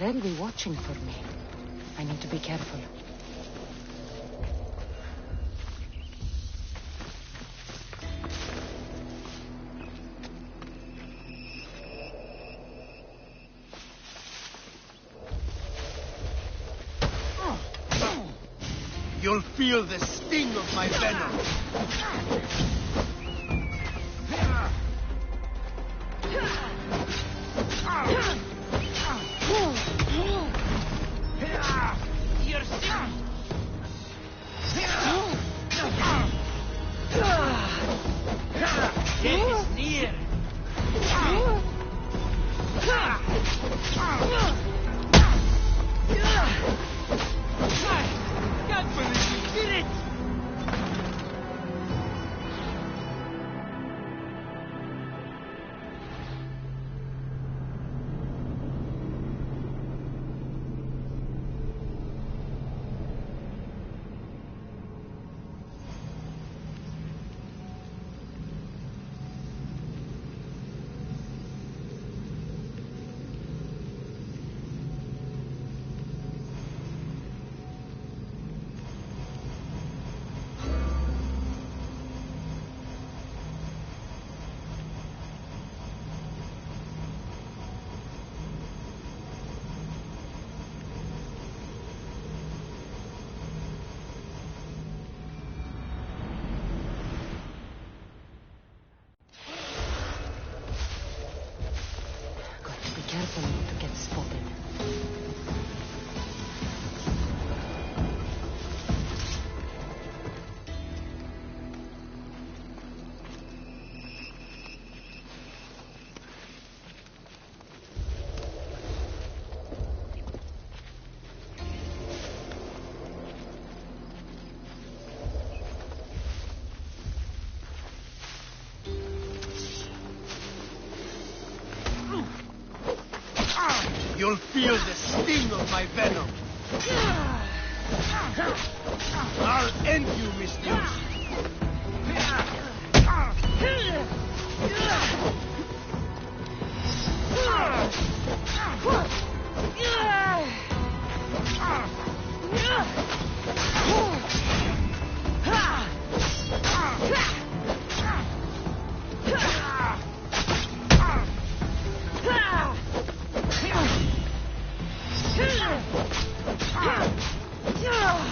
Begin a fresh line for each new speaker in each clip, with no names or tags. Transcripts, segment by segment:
They'll be watching for me. I need to be careful.
You'll feel the sting of my venom.
You're sick. Death is near. Can't believe we did it!
Careful not to get spotted.
You'll feel the sting of my venom. I'll end you, Miss News.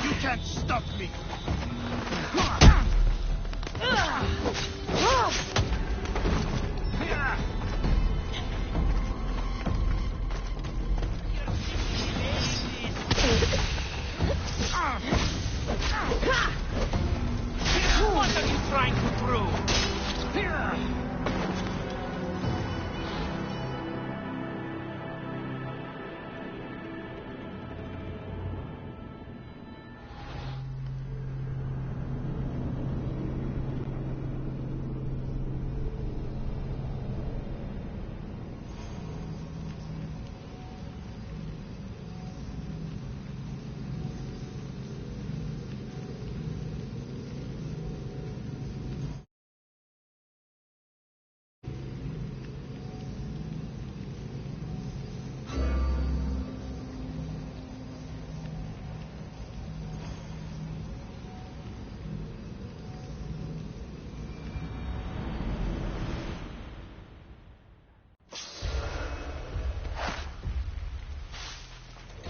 You can't stop me.
What are you trying to prove?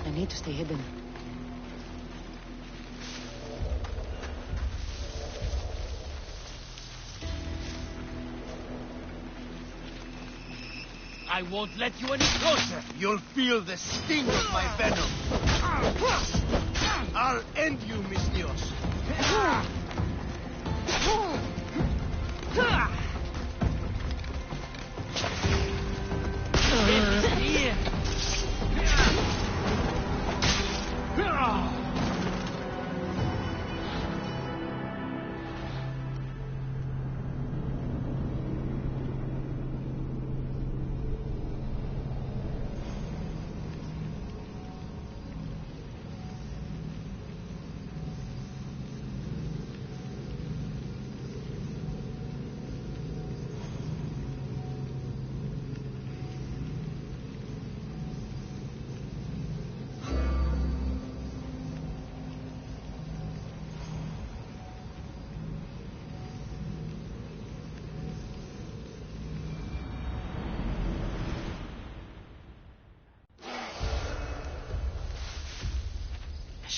I need to stay hidden.
I won't let you any closer.
You'll feel the sting of my venom. I'll end you, Miss Dios.
Death is near.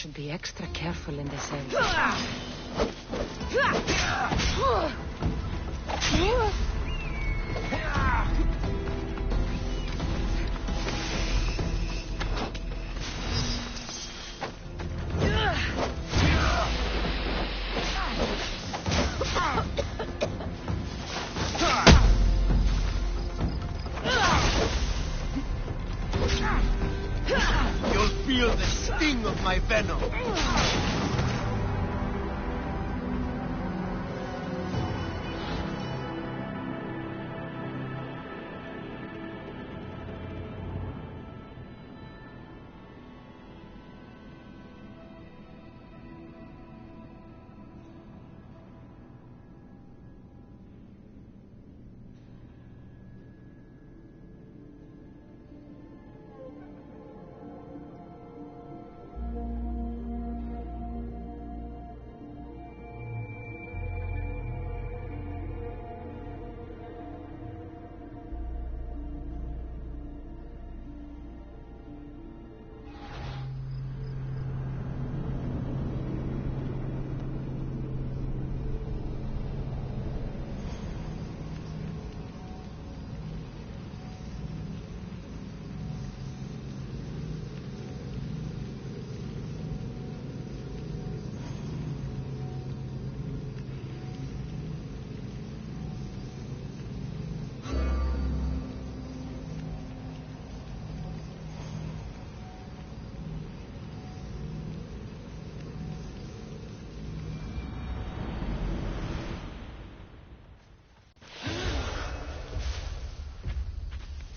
should be extra careful in this area.
You'll feel the sting of my venom.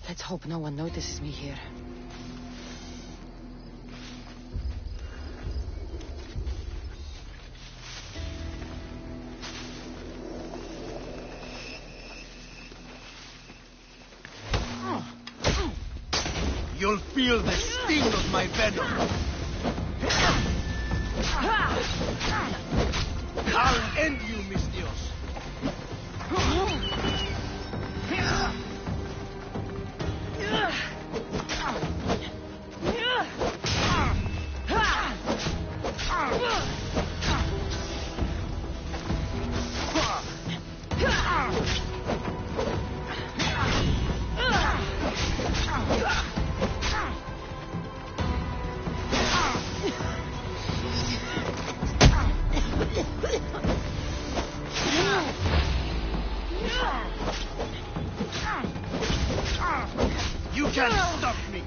Let's hope no one notices me here.
You'll feel the sting of my venom. I'll end you, mis Dios. You can't stop me.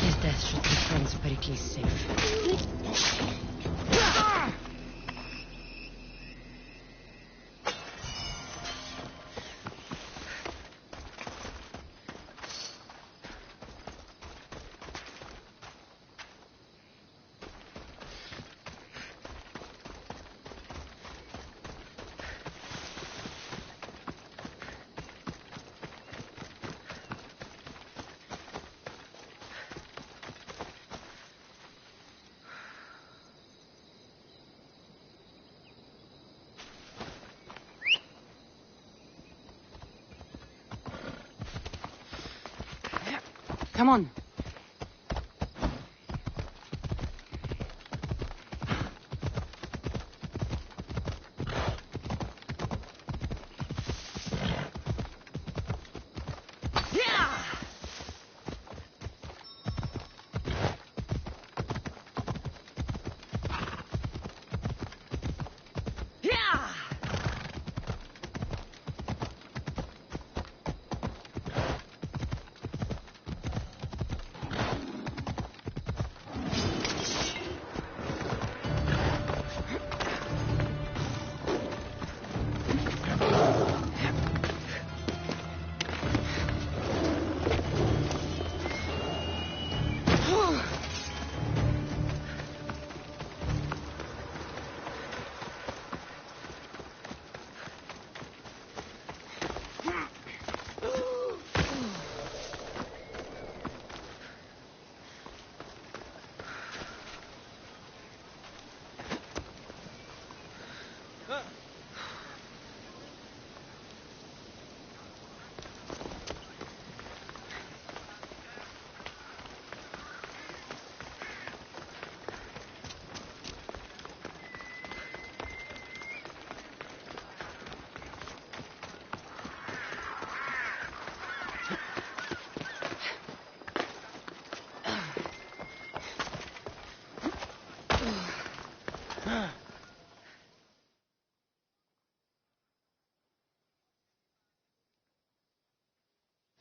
His death should keep Prince Pericles safe. Come on.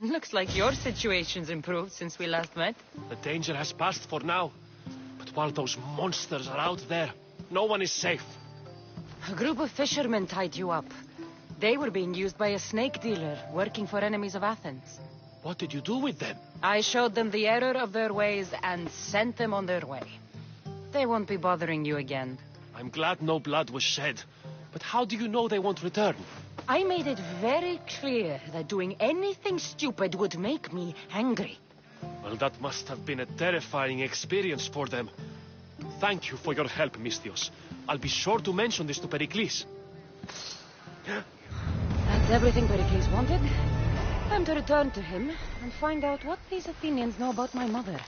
Looks like your situation's improved since we last met.
The danger has passed for now. But while those monsters are out there, no one is safe.
A group of fishermen tied you up. They were being used by a snake dealer working for enemies of Athens.
What did you do with them?
I showed them the error of their ways and sent them on their way. They won't be bothering you again.
I'm glad no blood was shed. But how do you know they won't return?
I made it very clear that doing anything stupid would make me angry.
Well, that must have been a terrifying experience for them. Thank you for your help, Misthios. I'll be sure to mention this to Pericles.
That's everything Pericles wanted. Time to return to him and find out what these Athenians know about my mother.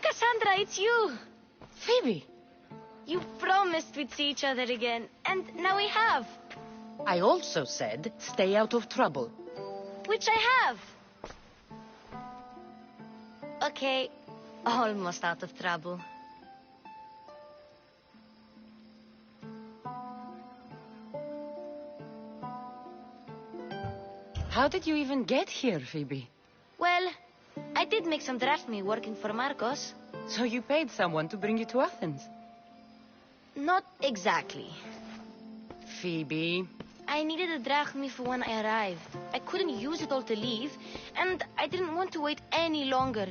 Cassandra, it's you!
Phoebe!
You promised we'd see each other again, and now we have.
I also said, stay out of trouble.
Which I have. Okay, almost out of trouble.
How did you even get here, Phoebe?
Well, I did make some drachmae working for Marcos.
So you paid someone to bring you to Athens?
Not exactly.
Phoebe...
I needed a drachmae for when I arrived. I couldn't use it all to leave, and I didn't want to wait any longer.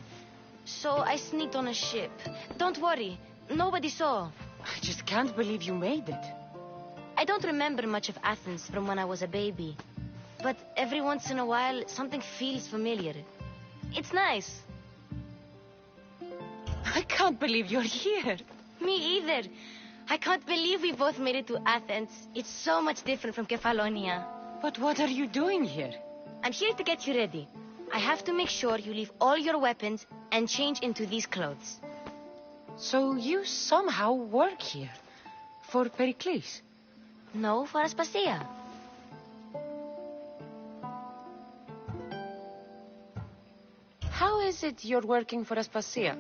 So I sneaked on a ship. Don't worry, nobody saw.
I just can't believe you made it.
I don't remember much of Athens from when I was a baby. But every once in a while, something feels familiar. It's nice.
I can't believe you're here.
Me either. I can't believe we both made it to Athens. It's so much different from Kefalonia.
But what are you doing here?
I'm here to get you ready. I have to make sure you leave all your weapons and change into these clothes.
So you somehow work here? For Pericles?
No, for Aspasia.
How is it you're working for Aspasia?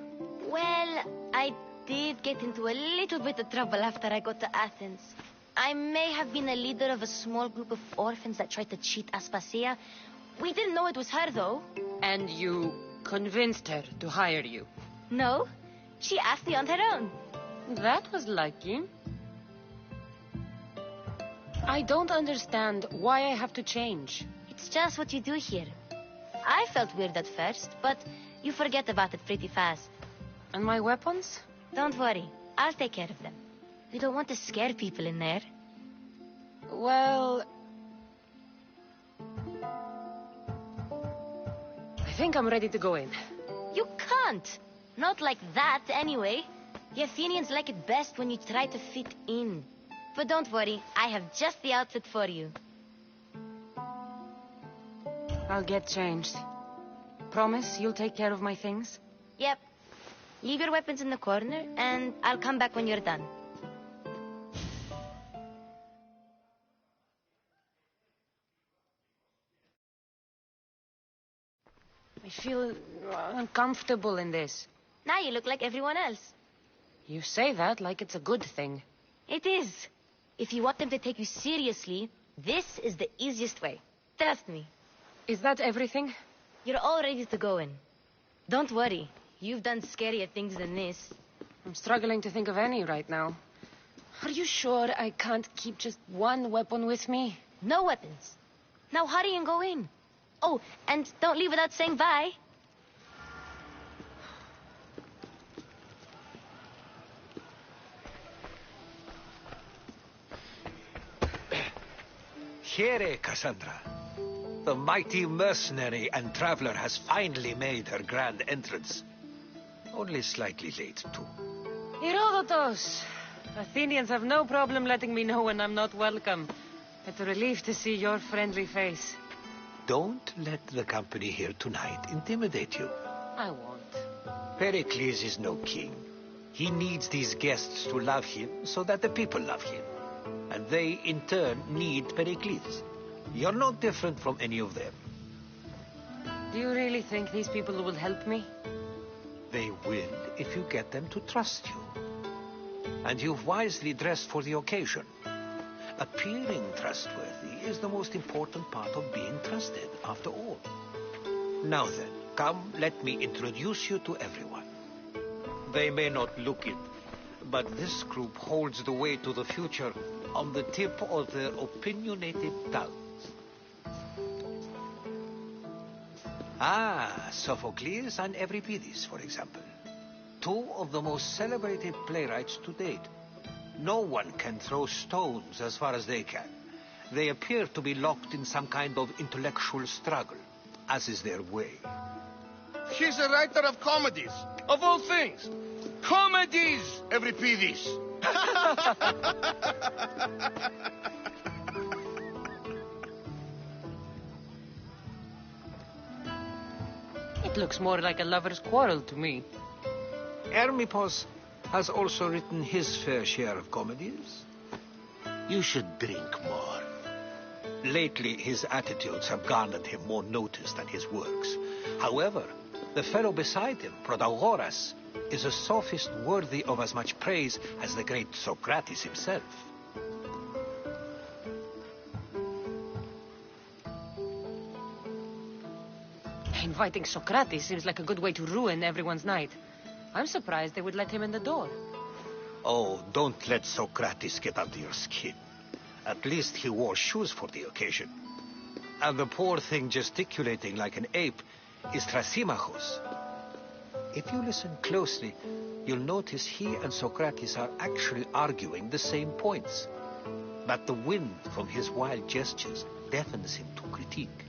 Well, I did get into a little bit of trouble after I got to Athens. I may have been a leader of a small group of orphans that tried to cheat Aspasia. We didn't know it was her, though.
And you convinced her to hire you?
No, she asked me on her own.
That was lucky. I don't understand why I have to change.
It's just what you do here. I felt weird at first, but you forget about it pretty fast.
And my weapons?
Don't worry, I'll take care of them. We don't want to scare people in there.
Well... I think I'm ready to go in.
You can't. Not like that, anyway. The Athenians like it best when you try to fit in. But don't worry, I have just the outfit for you.
I'll get changed. Promise you'll take care of my things?
Yep. Leave your weapons in the corner, and I'll come back when you're done.
I feel uncomfortable in this.
Now you look like everyone else.
You say that like it's a good thing.
It is. If you want them to take you seriously, this is the easiest way. Trust me.
Is that everything?
You're all ready to go in. Don't worry. You've done scarier things than this.
I'm struggling to think of any right now. Are you sure I can't keep just one weapon with me?
No weapons. Now hurry and go in. Oh, and don't leave without saying bye.
Here, Cassandra. The mighty mercenary and traveler has finally made her grand entrance. Only slightly late, too.
Herodotus! Athenians have no problem letting me know when I'm not welcome. It's a relief to see your friendly face.
Don't let the company here tonight intimidate you.
I won't.
Pericles is no king. He needs these guests to love him so that the people love him. And they, in turn, need Pericles. You're no different from any of them.
Do you really think these people will help me?
They will if you get them to trust you. And you've wisely dressed for the occasion. Appearing trustworthy is the most important part of being trusted, after all. Now then, come, let me introduce you to everyone. They may not look it, but this group holds the way to the future on the tip of their opinionated tongues. Ah, Sophocles and Euripides, for example. Two of the most celebrated playwrights to date. No one can throw stones as far as they can. They appear to be locked in some kind of intellectual struggle, as is their way.
He's a writer of comedies, of all things. Comedies, Euripides.
It looks more like a lover's quarrel to me.
Hermippos has also written his fair share of comedies.
You should drink more.
Lately, his attitudes have garnered him more notice than his works. However, the fellow beside him, Protagoras, is a sophist worthy of as much praise as the great Socrates himself.
Inviting Socrates seems like a good way to ruin everyone's night. I'm surprised they would let him in the door.
Oh, don't let Socrates get under your skin. At least he wore shoes for the occasion. And the poor thing gesticulating like an ape is Thrasymachos. If you listen closely, you'll notice he and Socrates are actually arguing the same points. But the wind from his wild gestures deafens him to critique.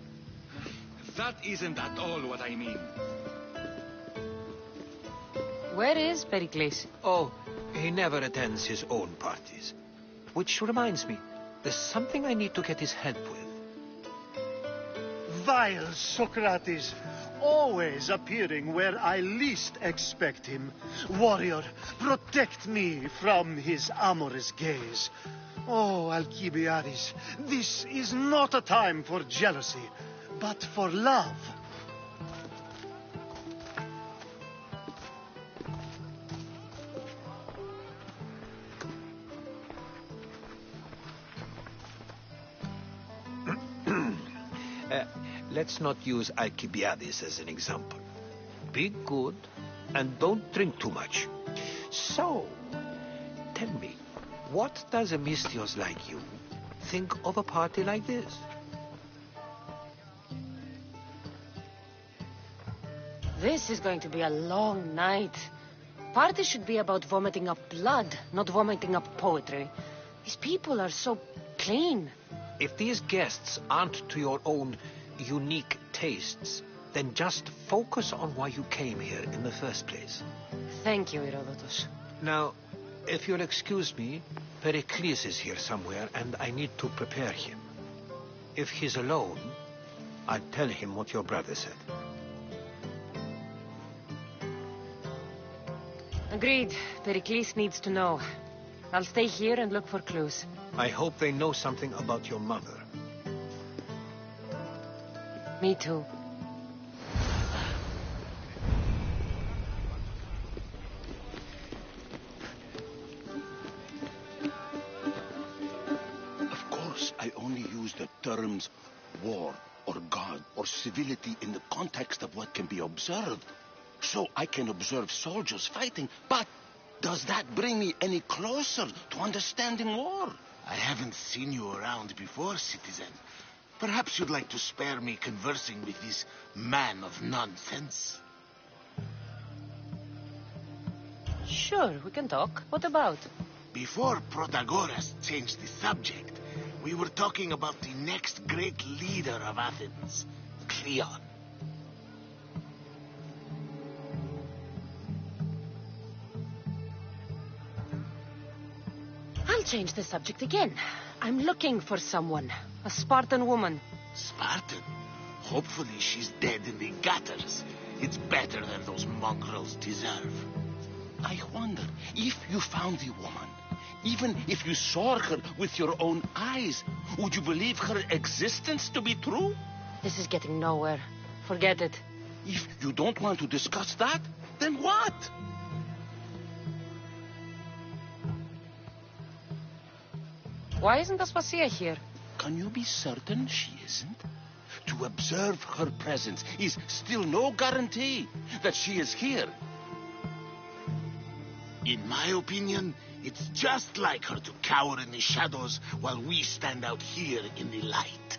That isn't at all what I mean.
Where is Pericles?
Oh, he never attends his own parties. Which reminds me, there's something I need to get his help with.
Vile Socrates, always appearing where I least expect him. Warrior, protect me from his amorous gaze. Oh, Alcibiades, this is not a time for jealousy, but for love.
Let's not use Alcibiades as an example. Be good and don't drink too much. So, tell me, what does a Misthios like you think of a party like this?
This is going to be a long night. Party should be about vomiting up blood, not vomiting up poetry. These people are so clean.
If these guests aren't to your own unique tastes, then just focus on why you came here in the first place.
Thank you, Herodotus.
Now, if you'll excuse me, Pericles is here somewhere, and I need to prepare him. If he's alone, I'll tell him what your brother said.
Agreed. Pericles needs to know. I'll stay here and look for clues.
I hope they know something about your mother.
Me too.
Of course, I only use the terms war or God or civility in the context of what can be observed. So I can observe soldiers fighting, but does that bring me any closer to understanding war?
I haven't seen you around before, citizen. Perhaps you'd like to spare me conversing with this man of nonsense?
Sure, we can talk. What about?
Before Protagoras changed the subject, we were talking about the next great leader of Athens, Cleon.
I'll change the subject again. I'm looking for someone. A Spartan woman.
Spartan? Hopefully she's dead in the gutters. It's better than those mongrels deserve.
I wonder, if you found the woman, even if you saw her with your own eyes, would you believe her existence to be true?
This is getting nowhere. Forget it.
If you don't want to discuss that, then what?
Why isn't Aspasia here?
Can you be certain she isn't? To observe her presence is still no guarantee that she is here.
In my opinion, it's just like her to cower in the shadows while we stand out here in the light.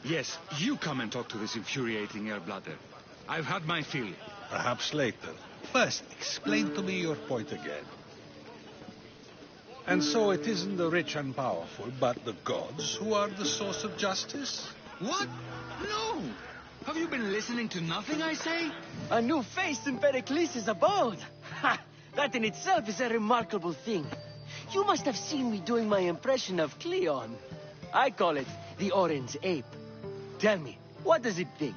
Yes, you come and talk to this infuriating airbladder. I've had my fill.
Perhaps later. First, explain to me your point again. And so it isn't the rich and powerful, but the gods who are the source of justice?
What? No! Have you been listening to nothing I say?
A new face in Pericles' abode. Ha! That in itself is a remarkable thing. You must have seen me doing my impression of Cleon. I call it the Orange Ape. Tell me, what does it think?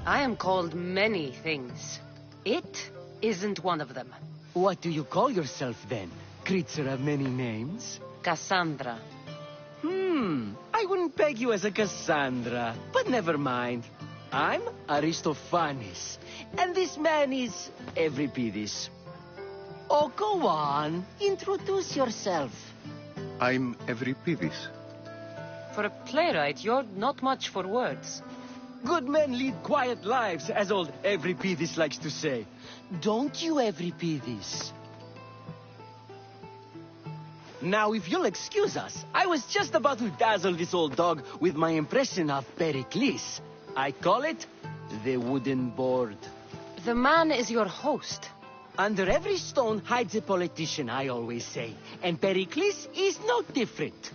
I am called many things. It isn't one of them.
What do you call yourself then? Creature of many names?
Cassandra.
I wouldn't peg you as a Cassandra, but never mind. I'm Aristophanes, and this man is Euripides. Oh, go on. Introduce yourself.
I'm Euripides.
For a playwright, you're not much for words.
Good men lead quiet lives, as old Euripides likes to say. Don't you, Euripides? Now, if you'll excuse us, I was just about to dazzle this old dog with my impression of Pericles. I call it the wooden board.
The man is your host.
Under every stone hides a politician, I always say. And Pericles is no different.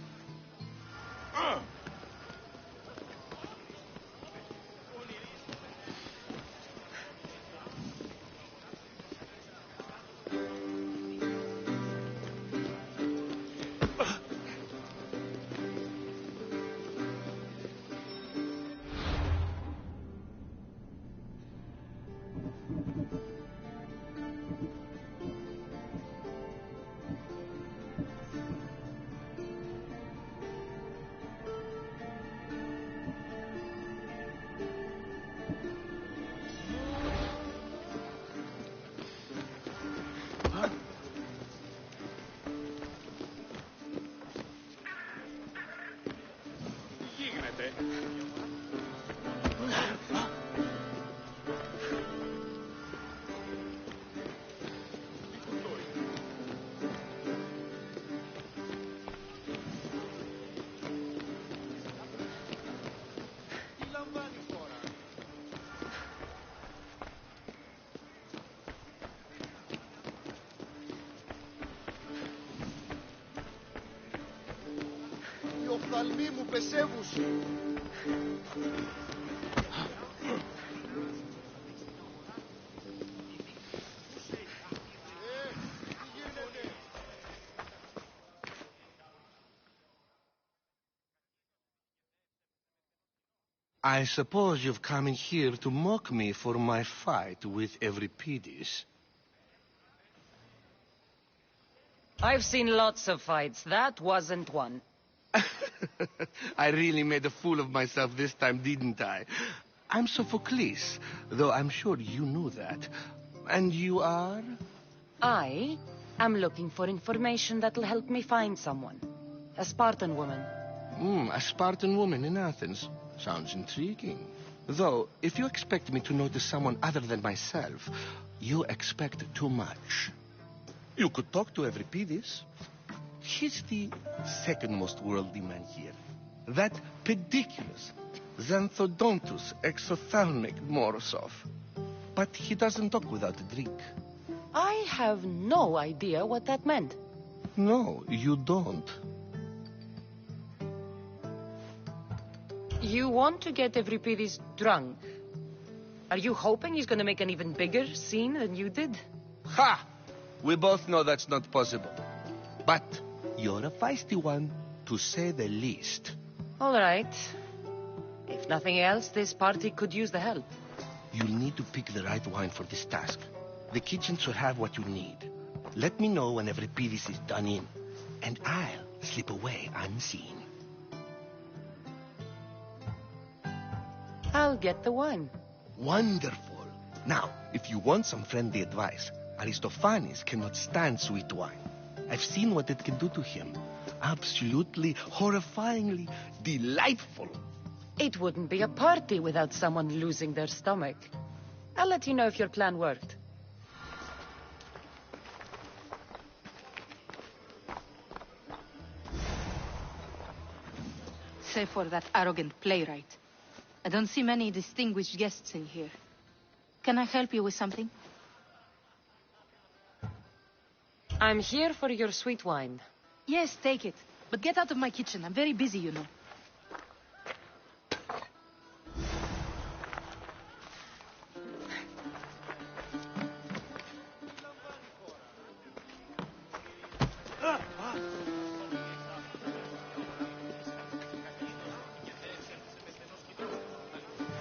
Οι οφθαλμοί μου πεσεύουν.
I suppose you've come in here to mock me for my fight with Euripides.
I've seen lots of fights. That wasn't one.
I really made a fool of myself this time, didn't I? I'm Sophocles, though I'm sure you knew that. And you are?
I am looking for information that'll help me find someone. A Spartan woman.
A Spartan woman in Athens. Sounds intriguing. Though, if you expect me to notice someone other than myself, you expect too much. You could talk to Euripides. He's the second most worldly man here. That pediculous, xanthodontus exophthalmic Morosov. But he doesn't talk without a drink.
I have no idea what that meant.
No, you don't.
You want to get Euripides drunk. Are you hoping he's going to make an even bigger scene than you did?
Ha! We both know that's not possible. But you're a feisty one, to say the least.
All right. If nothing else, this party could use the help.
You'll need to pick the right wine for this task. The kitchen should have what you need. Let me know when Euripides is done in, and I'll slip away unseen.
I'll get the wine.
Wonderful. Now, if you want some friendly advice, Aristophanes cannot stand sweet wine. I've seen what it can do to him. Absolutely, horrifyingly delightful.
It wouldn't be a party without someone losing their stomach. I'll let you know if your plan worked.
Save for that arrogant playwright. I don't see many distinguished guests in here. Can I help you with something?
I'm here for your sweet wine.
Yes, take it. But get out of my kitchen. I'm very busy, you know.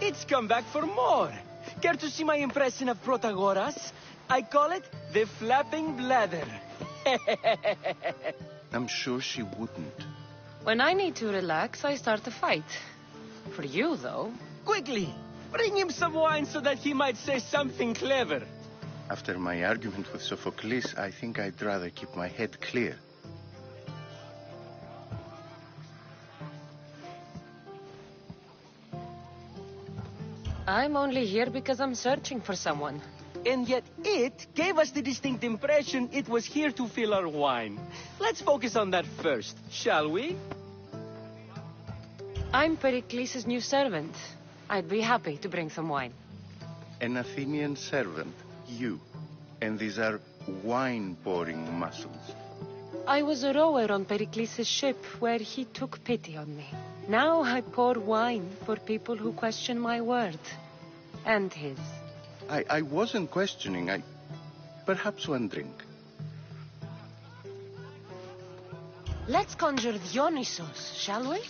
It's come back for more. Care to see my impression of Protagoras? I call it the flapping bladder.
I'm sure she wouldn't.
When I need to relax, I start a fight. For you, though.
Quickly, bring him some wine so that he might say something clever.
After my argument with Sophocles, I think I'd rather keep my head clear.
I'm only here because I'm searching for someone.
And yet it gave us the distinct impression it was here to fill our wine. Let's focus on that first, shall we?
I'm Pericles' new servant. I'd be happy to bring some wine.
An Athenian servant, you. And these are wine-pouring muscles.
I was a rower on Pericles' ship where he took pity on me. Now I pour wine for people who question my word. And his.
I wasn't questioning. Perhaps one drink.
Let's conjure Dionysos, shall we?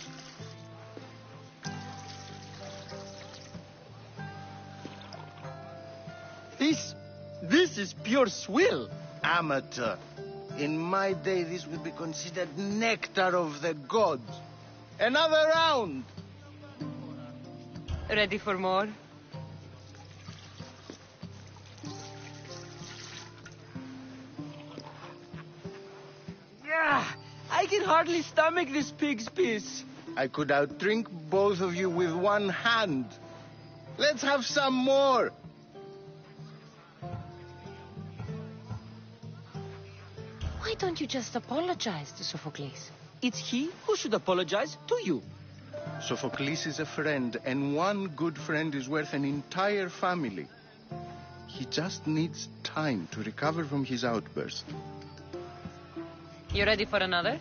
This is pure swill.
Amateur. In my day, this would be considered nectar of the gods. Another round.
Ready for more?
Yeah, I can hardly stomach this pig's piss.
I could outdrink both of you with one hand. Let's have some more.
Why don't you just apologize to Sophocles?
It's he who should apologize to you.
Sophocles is a friend, and one good friend is worth an entire family. He just needs time to recover from his outburst.
You ready for another?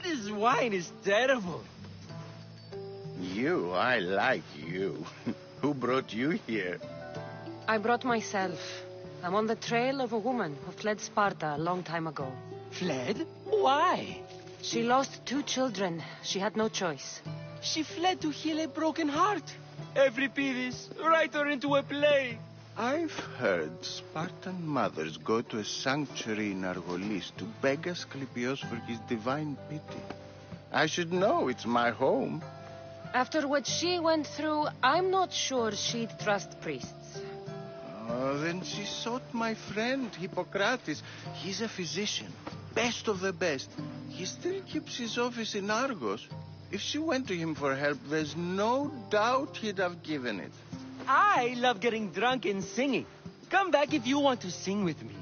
This wine is terrible.
You, I like you. Who brought you here?
I brought myself. I'm on the trail of a woman who fled Sparta a long time ago.
Fled? Why?
She lost 2 children. She had no choice.
She fled to heal a broken heart. Euripides, write her into a play.
I've heard Spartan mothers go to a sanctuary in Argolis to beg Asclepios for his divine pity. I should know, it's my home.
After what she went through, I'm not sure she'd trust priests.
Oh, then she sought my friend, Hippocrates. He's a physician, best of the best. He still keeps his office in Argos. If she went to him for help, there's no doubt he'd have given it.
I love getting drunk and singing. Come back if you want to sing with me.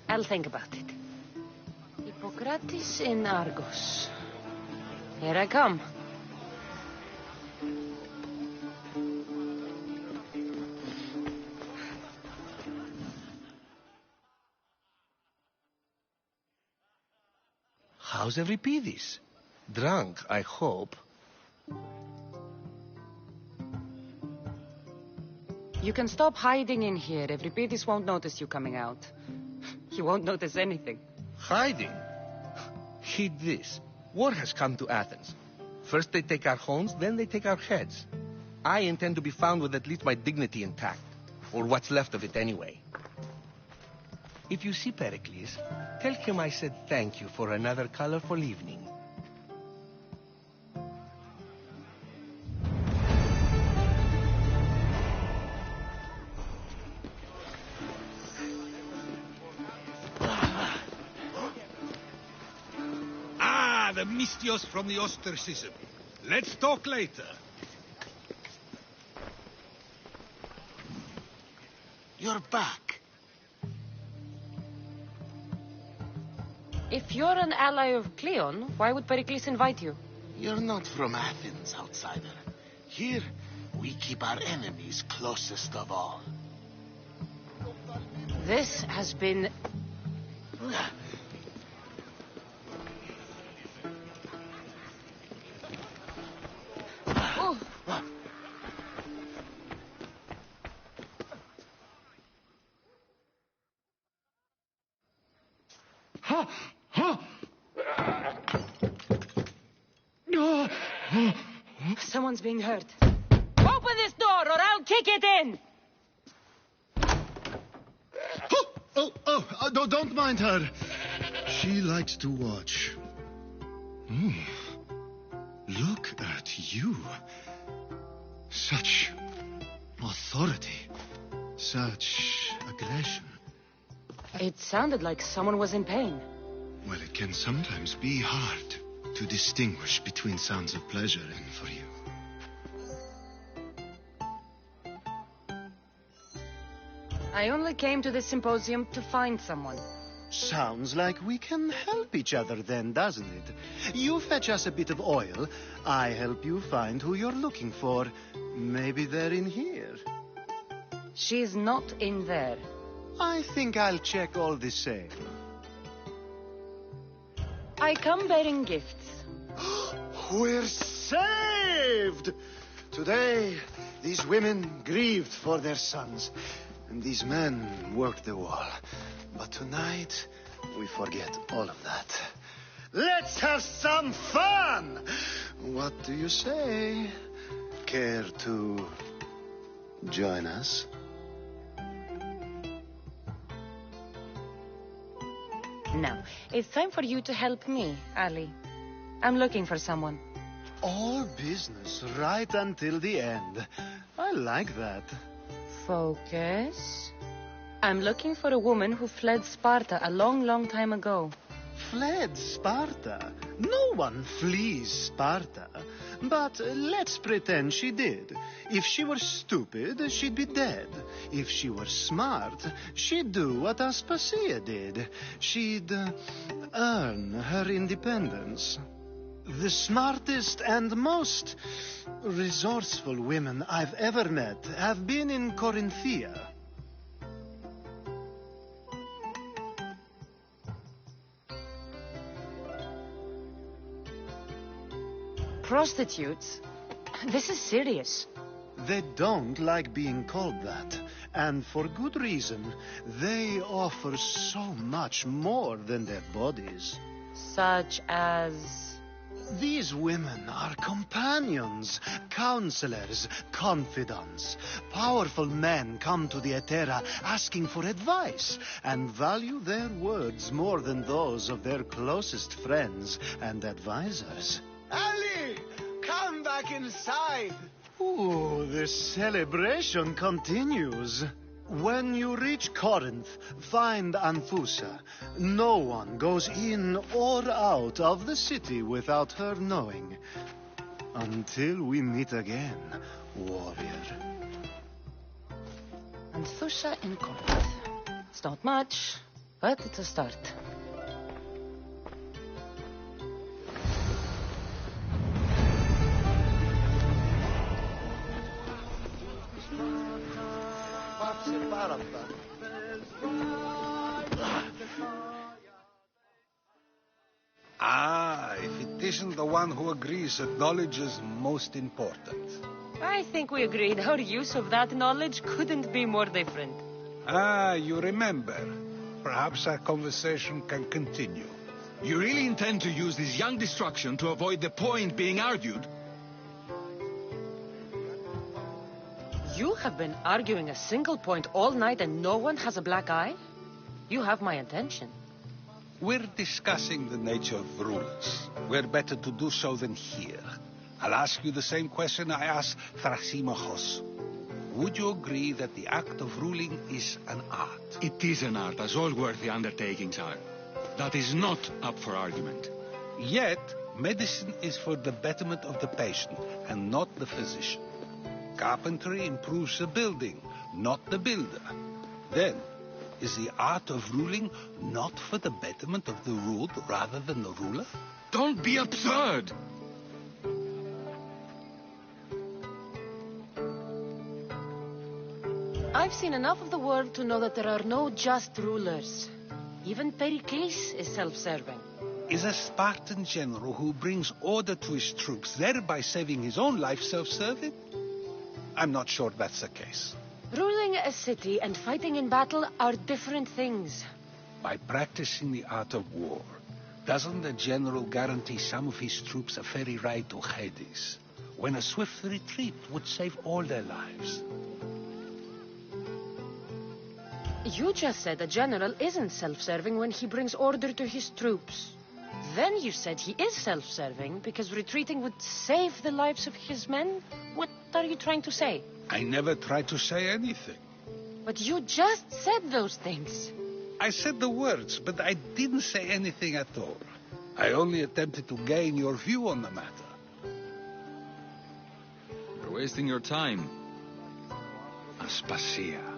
I'll think about it. Hippocrates in Argos. Here I come.
How's Euripides? Drunk, I hope.
You can stop hiding in here. Euripides won't notice you coming out. He won't notice anything.
Hiding? Heed this. War has come to Athens. First they take our homes, then they take our heads. I intend to be found with at least my dignity intact. Or what's left of it anyway. If you see Pericles, tell him I said thank you for another colorful evening.
Ah, the Mystios from the ostracism. Let's talk later.
You're back.
If you're an ally of Cleon, why would Pericles invite you?
You're not from Athens, outsider. Here, we keep our enemies closest of all.
This has been... Oh. Someone's being hurt. Open this door or I'll kick it in!
Don't mind her. She likes to watch. Look at you. Such authority. Such aggression.
It sounded like someone was in pain.
Well, it can sometimes be hard to distinguish between sounds of pleasure and for you.
I only came to this symposium to find someone.
Sounds like we can help each other then, doesn't it? You fetch us a bit of oil, I help you find who you're looking for. Maybe they're in here.
She's not in there.
I think I'll check all the same.
I come bearing gifts.
We're saved! Today, these women grieved for their sons, and these men worked the wall. But tonight, we forget all of that. Let's have some fun! What do you say? Care to join us?
Now, it's time for you to help me, Ali. I'm looking for someone.
All business, right until the end. I like that.
Focus. I'm looking for a woman who fled Sparta a long, long time ago.
Fled Sparta? No one flees Sparta. But let's pretend she did. If she were stupid, she'd be dead. If she were smart, she'd do what Aspasia did. She'd earn her independence. The smartest and most resourceful women I've ever met have been in Corinthia.
Prostitutes? This is serious.
They don't like being called that, and for good reason. They offer so much more than their bodies.
Such as...
These women are companions, counselors, confidants. Powerful men come to the Etera asking for advice and value their words more than those of their closest friends and advisors. Ali! Come back inside! Ooh, the celebration continues. When you reach Corinth, find Anfusa. No one goes in or out of the city without her knowing. Until we meet again, warrior.
Anfusa in Corinth. It's not much, but it's a start.
Ah, if it isn't the one who agrees that knowledge is most important.
I think we agreed our use of that knowledge couldn't be more different.
Ah, you remember. Perhaps our conversation can continue.
You really intend to use this young destruction to avoid the point being argued?
You have been arguing a single point all night and no one has a black eye? You have my attention.
We're discussing the nature of rulers. Where better to do so than here? I'll ask you the same question I asked Thrasymachos. Would you agree that the act of ruling is an art?
It is an art, as all worthy undertakings are. That is not up for argument.
Yet, medicine is for the betterment of the patient and not the physician. Carpentry improves the building, not the builder. Then, is the art of ruling not for the betterment of the ruled rather than the ruler?
Don't be absurd!
I've seen enough of the world to know that there are no just rulers. Even Pericles is self-serving.
Is a Spartan general who brings order to his troops, thereby saving his own life, self-serving? I'm not sure that's the case.
Ruling a city and fighting in battle are different things.
By practicing the art of war, doesn't the general guarantee some of his troops a ferry ride to Hades, when a swift retreat would save all their lives?
You just said a general isn't self-serving when he brings order to his troops. Then you said he is self-serving because retreating would save the lives of his men? What are you trying to say?
I never tried to say anything.
But you just said those things.
I said the words, but I didn't say anything at all. I only attempted to gain your view on the matter.
You're wasting your time.
Aspasia.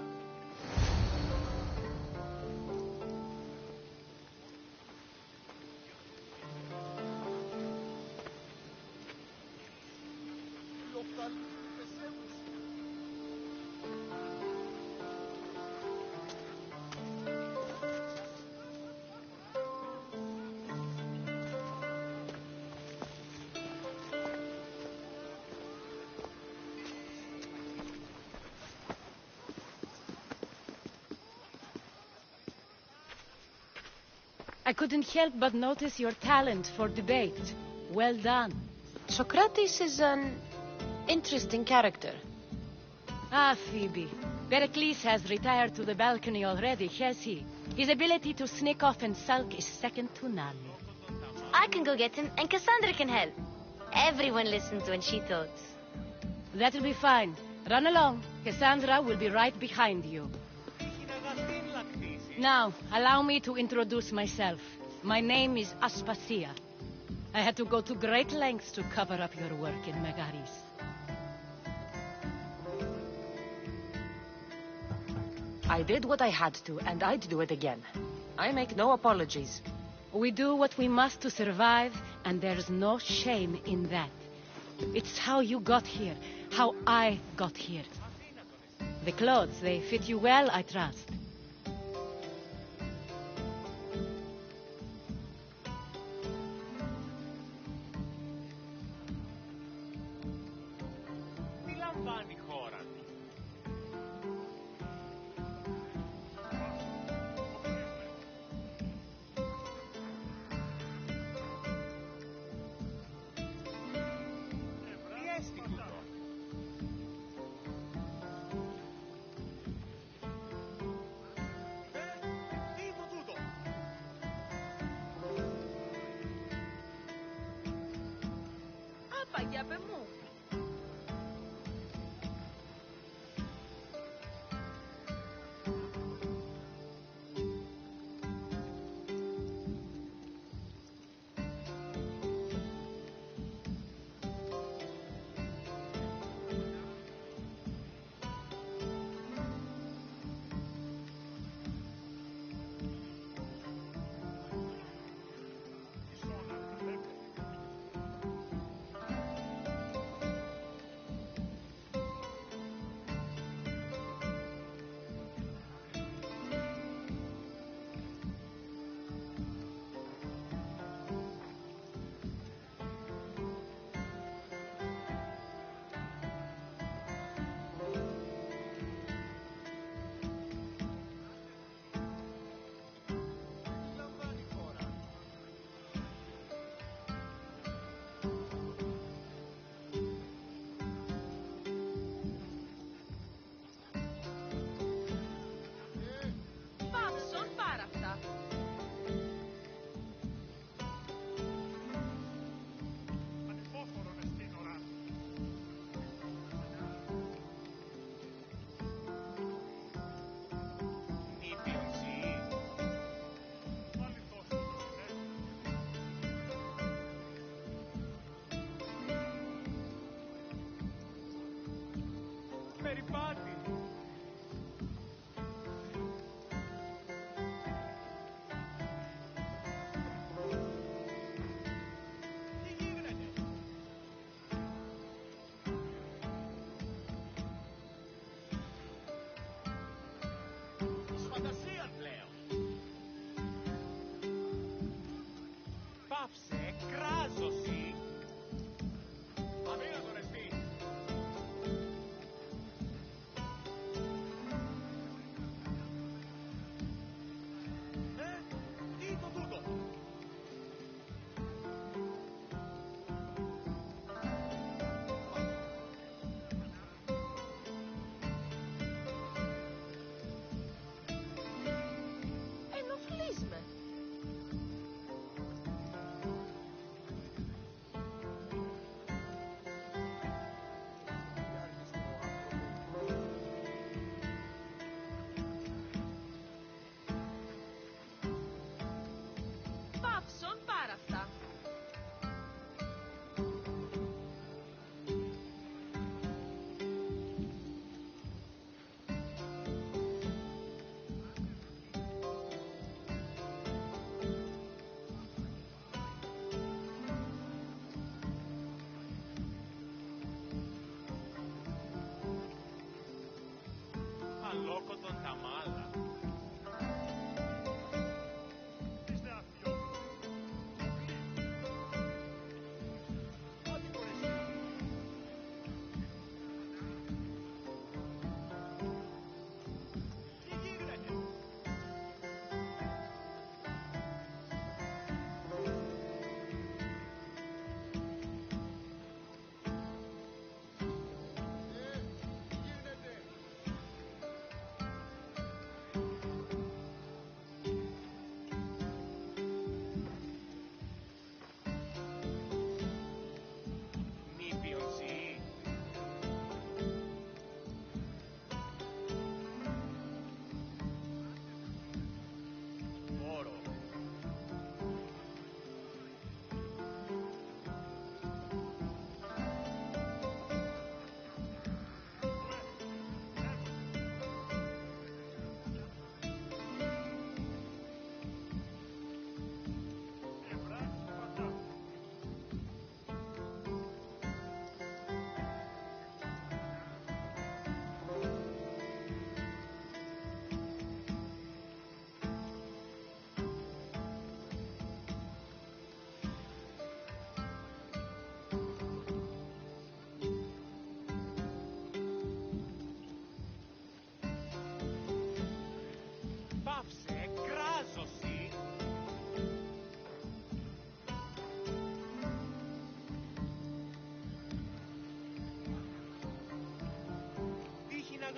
I couldn't help but notice your talent for debate. Well done.
Socrates is an interesting character.
Ah, Phoebe. Pericles has retired to the balcony already, has he? His ability to sneak off and sulk is second to none.
I can go get him, and Cassandra can help. Everyone listens when she talks.
That'll be fine. Run along. Cassandra will be right behind you. Now, allow me to introduce myself. My name is Aspasia. I had to go to great lengths to cover up your work in Megaris.
I did what I had to, and I'd do it again. I make no apologies.
We do what we must to survive, and there's no shame in that. It's how you got here, how I got here. The clothes, they fit you well, I trust.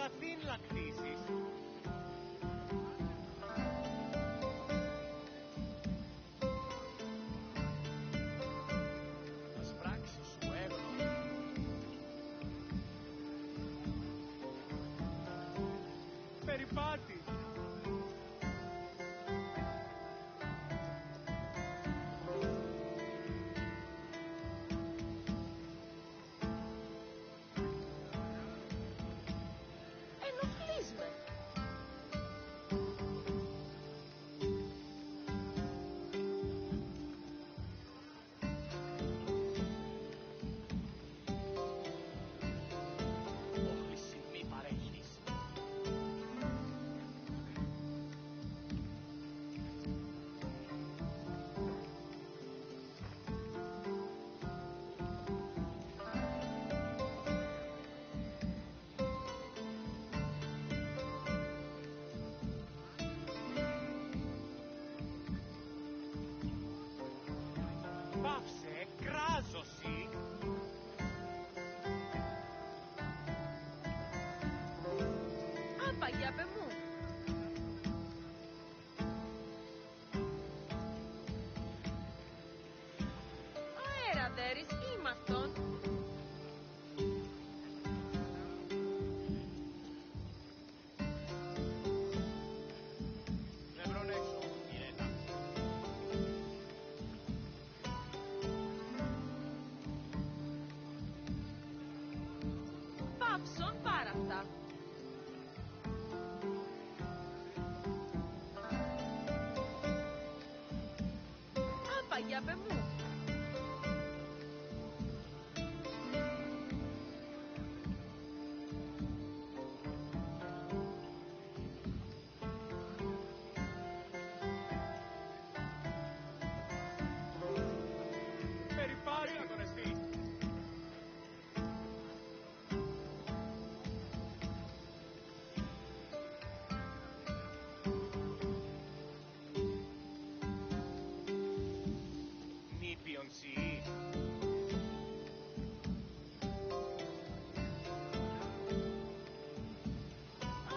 αγαθήν λακτήσεις. Ας πράξεις σου έγνο. Περιπάτη.
Ενοχλείς με.
Όχληση μη παρέχεις. Πάψε, κράζωση.
Άπαγε απ' εμού. Αέρα δέρεις, ήμαστον.
Νευρών έξω, Ιρένα.
Πάψον πάρα αυτά. Άπαγε απ' εμού.
Περιπάρει αγωνιστή. Νήπιον σι.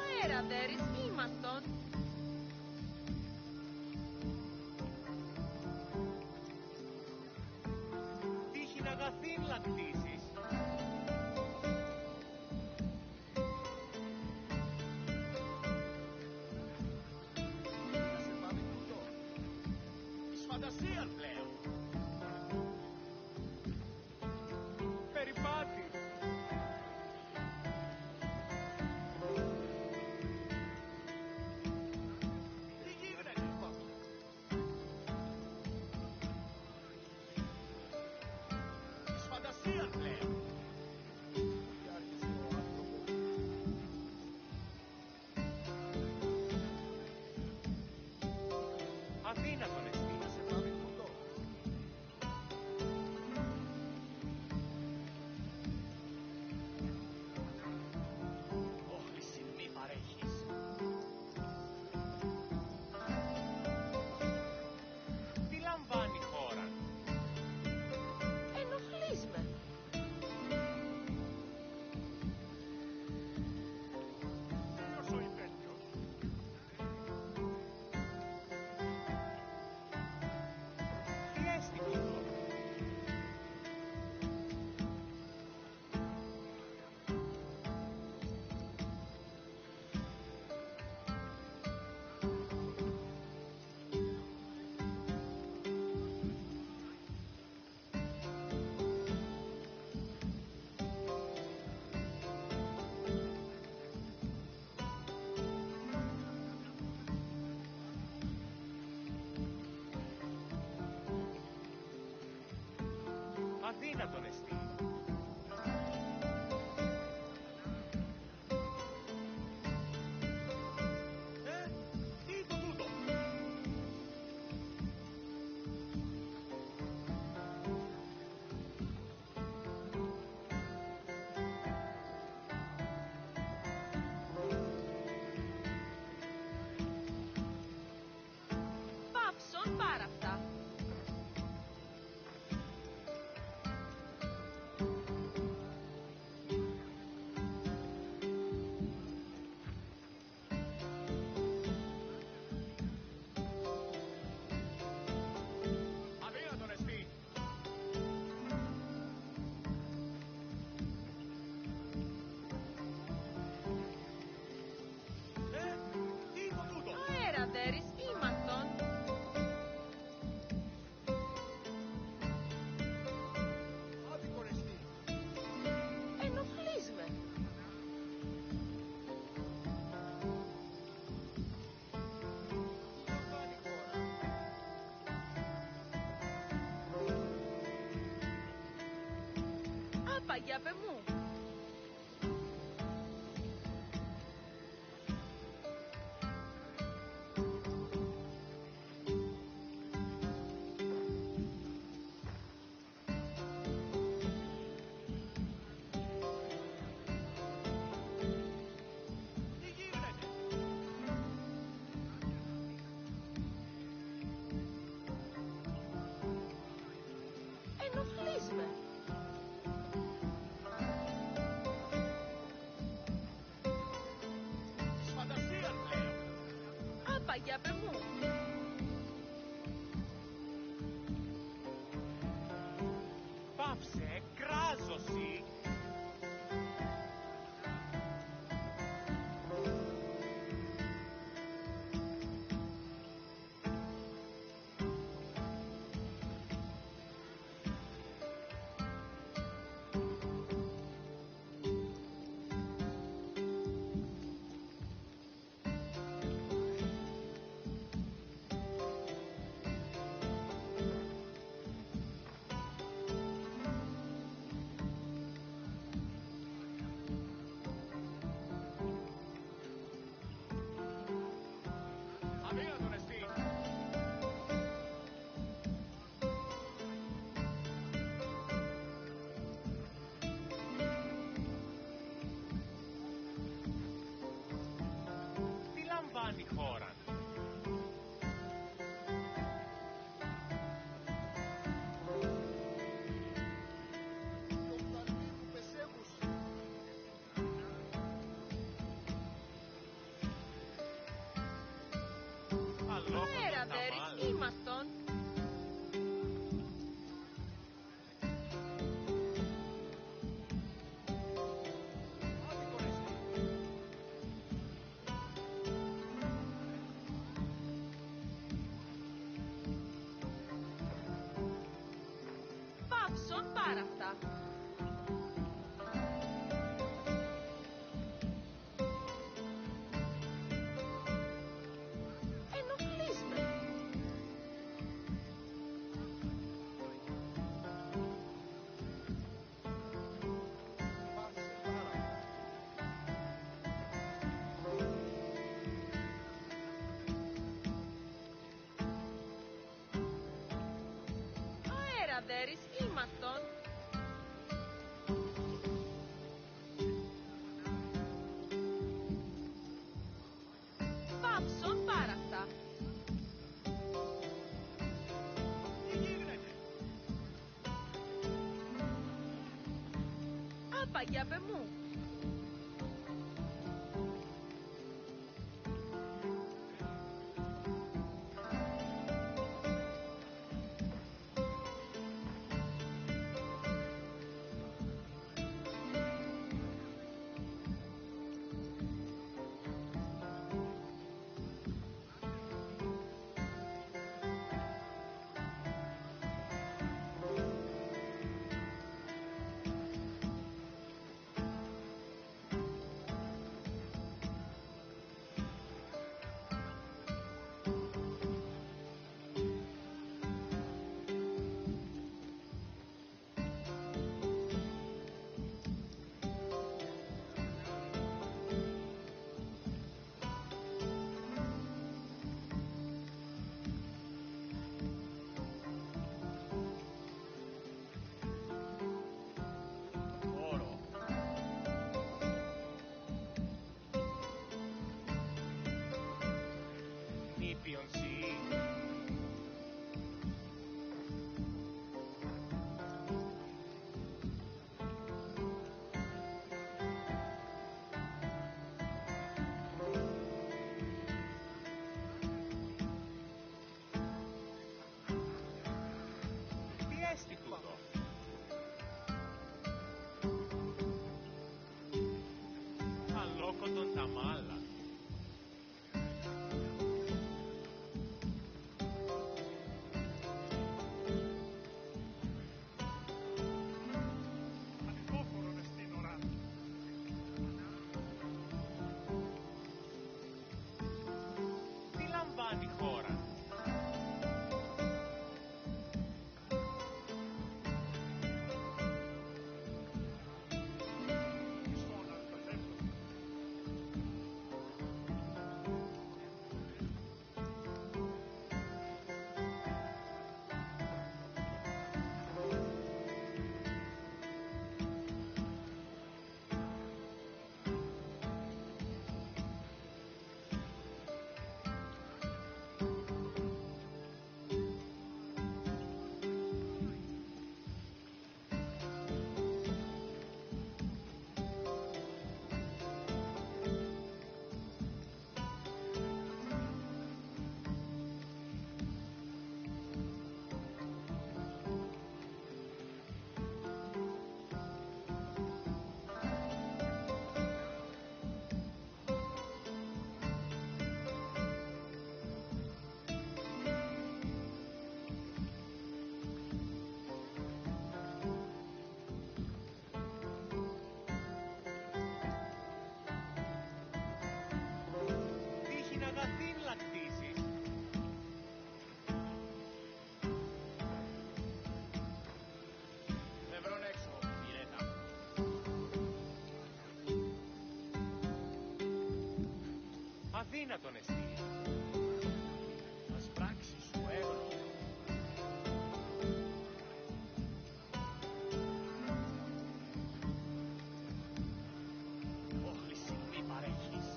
Αέρα δέρεις, ήμαστον.
Τύχην αγαθήν λακτήσεις. Να σε πάμε τούτο. Εις φαντασίαν πλέον. Περιπάτη. Τι γίνεται. Εις φαντασίαν πλέον. Τι άρχισε ο άνθρωπος. Αδύνατον εστί να σε πάμε τούτο. Όχληση μη παρέχεις. Τι λαμβάνει η χώρα.
Ενοχλείς με.
Ποιος ο υπέτειος. Τι έστι τούτο. Αδύνατον εστί. Τι το τούτο.
Πάψον πάρα αυτά.
για πε μου. Ενοχλείς με.
Της φαντασίας λέω.
Άπα για πε μου.
Πάψε, κράζωση. Αμήνα τον εστί. Τι λαμβάνει η χώρα.
Αέρα δέρης ήμαστον. Πάψον πάρα αυτά. Ενοχλείς με. Αέρα δέρης ήμαστον. Πάψον πάρα αυτά.
Τι γίνεται.
Άπα για πε μου.
Όρο. Νήπιον σι. Τι έστι τούτο. Αλόκοτον τα μάλα.
αδύνατον εστί. Μας πράξεις σου έγνω. Όχληση μη παρέχεις.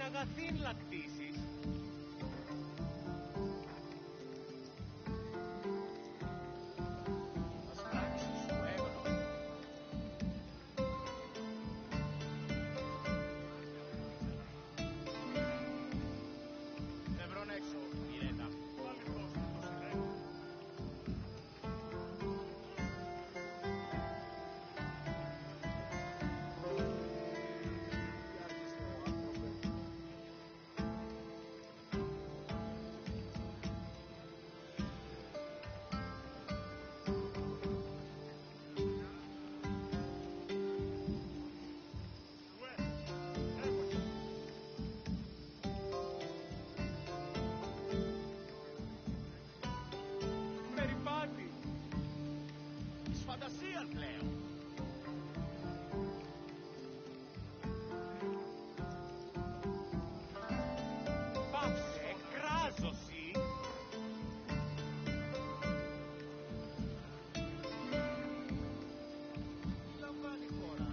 Αγαθήν λακτήσεις. Μας πράξεις σου έγνω. Νευρών έξω, Μιρέτα. Πάλι πρόσθετο συνέχεια. Φαντασία πλέον. Πάψε, κράζωση. Τι λαμβάνει χώρα.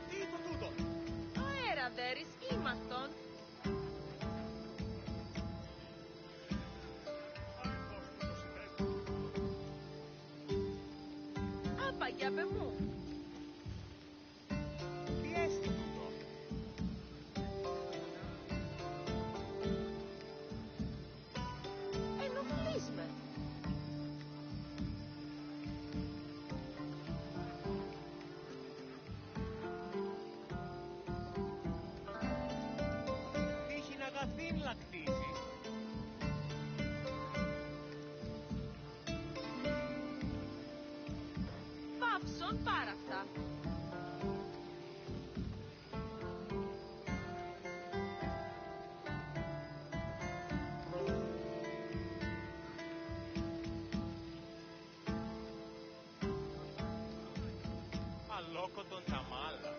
Τι είναι τούτο.
Αέρα δέρεις ήμαστον. Άπαγια παι μου.
Τι έστι τούτο.
Ενοχλείς με.
Τύχην αγαθήν λακτήσεις.
Πάψον πάρα αυτά.
τόκο τον ταμάλα.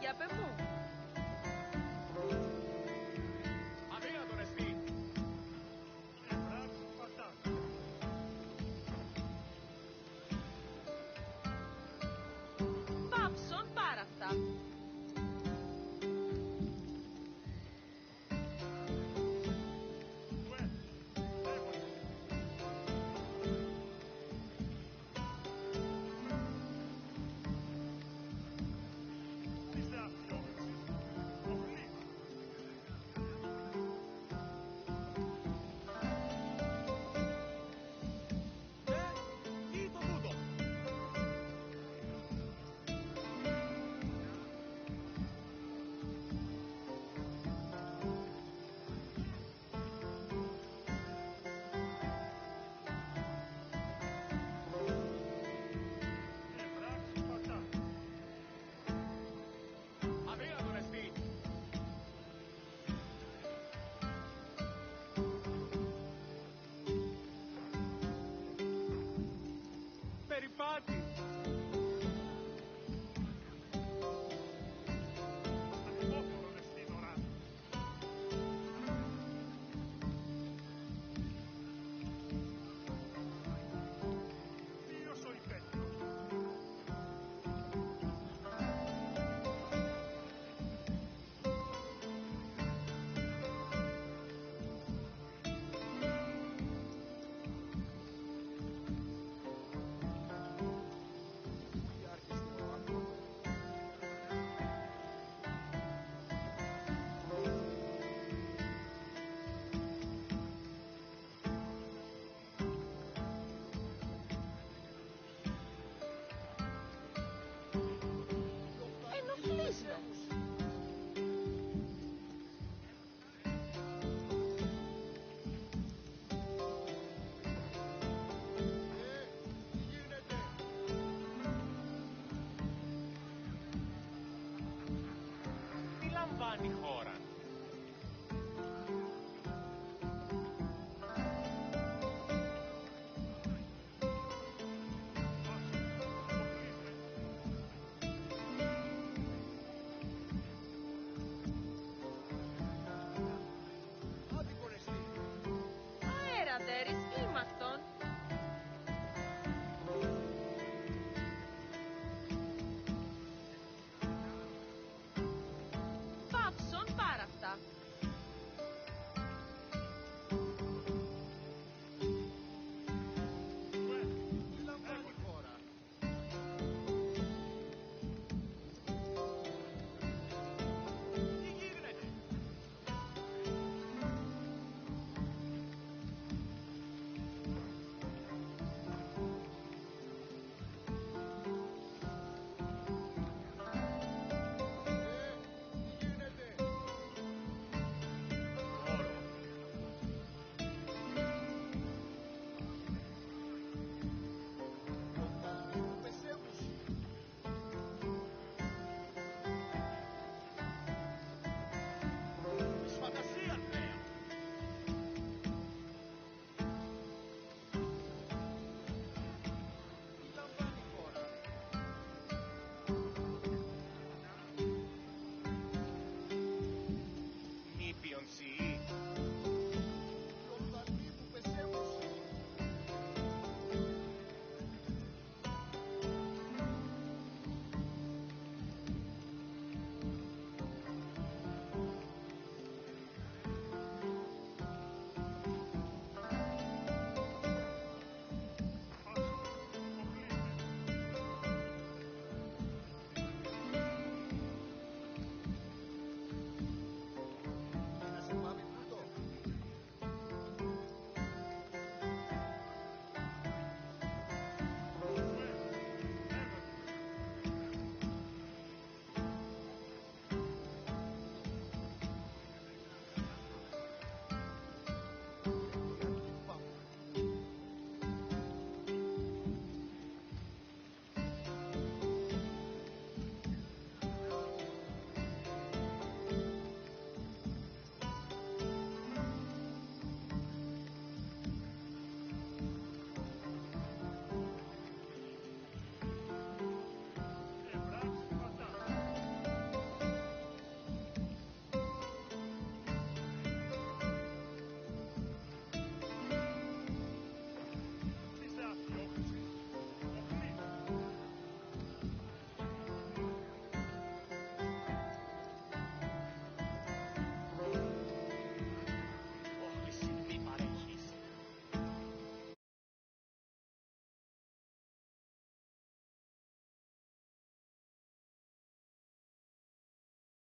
Για πε μου.
Αδύνατον εστί.
Πάψον πάρα αυτά.
εκεί.